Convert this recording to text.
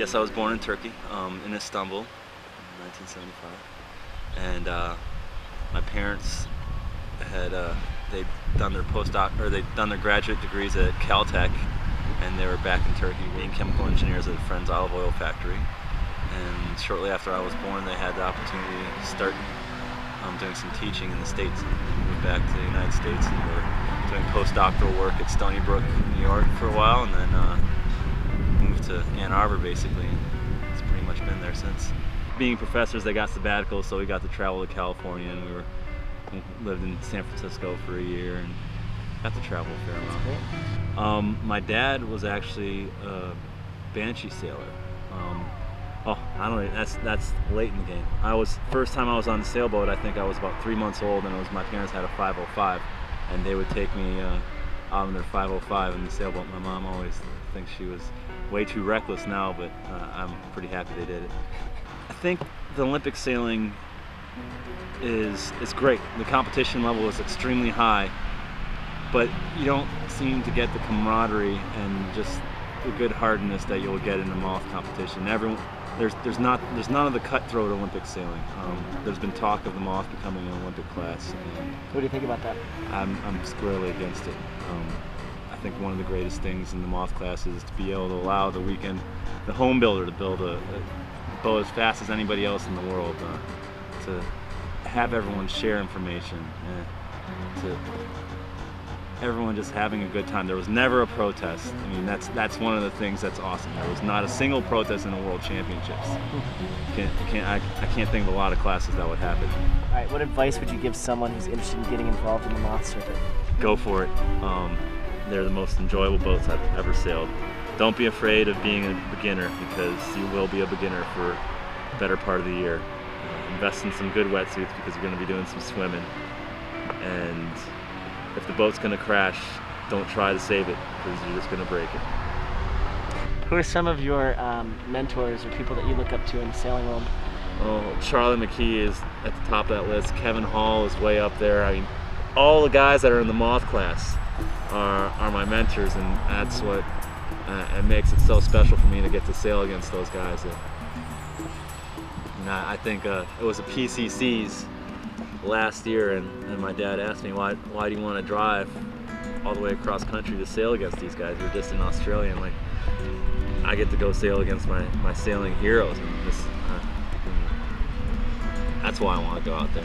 Yes, I was born in Turkey, in Istanbul, in 1975, and my parents had they'd done their postdoc, or they'd done their graduate degrees at Caltech, and they were back in Turkey being chemical engineers at a friend's olive oil factory. And shortly after I was born, they had the opportunity to start doing some teaching in the States, and moved back to the United States, and were doing postdoctoral work at Stony Brook, New York for a while, and then moved to Ann Arbor basically, and it's pretty much been there since. Being professors, they got sabbaticals, so we got to travel to California, and we lived in San Francisco for a year and got to travel a fair amount. My dad was actually a Banshee sailor. Oh, I don't know, that's late in the game. First time I was on the sailboat, I think I was about 3 months old, and my parents had a 505, and they would take me out in their 505 in the sailboat. My mom always thinks she was way too reckless now, but I'm pretty happy they did it. I think the Olympic sailing is great. The competition level is extremely high, but you don't seem to get the camaraderie and just the good hardness that you'll get in the Moth competition. There's none of the cutthroat Olympic sailing. There's been talk of the Moth becoming an Olympic class. What do you think about that? I'm squarely against it. I think one of the greatest things in the Moth class is to be able to allow the home builder to build a boat as fast as anybody else in the world, to have everyone share information, to everyone just having a good time. There was never a protest. I mean, that's one of the things that's awesome. There was not a single protest in the World Championships. I can't think of a lot of classes that would happen. All right, what advice would you give someone who's interested in getting involved in the Moth circuit? Go for it. They're the most enjoyable boats I've ever sailed. Don't be afraid of being a beginner, because you will be a beginner for the better part of the year. Invest in some good wetsuits, because you're going to be doing some swimming. And if the boat's going to crash, don't try to save it, because you're just going to break it. Who are some of your mentors or people that you look up to in the sailing world? Oh, Charlie McKee is at the top of that list. Kevin Hall is way up there. I mean, all the guys that are in the Moth class are my mentors, and that's what it makes it so special for me to get to sail against those guys. I think it was a PCC's last year, and my dad asked me, why do you want to drive all the way across country to sail against these guys? You're just in Australia, and like, I get to go sail against my sailing heroes, and that's why I want to go out there.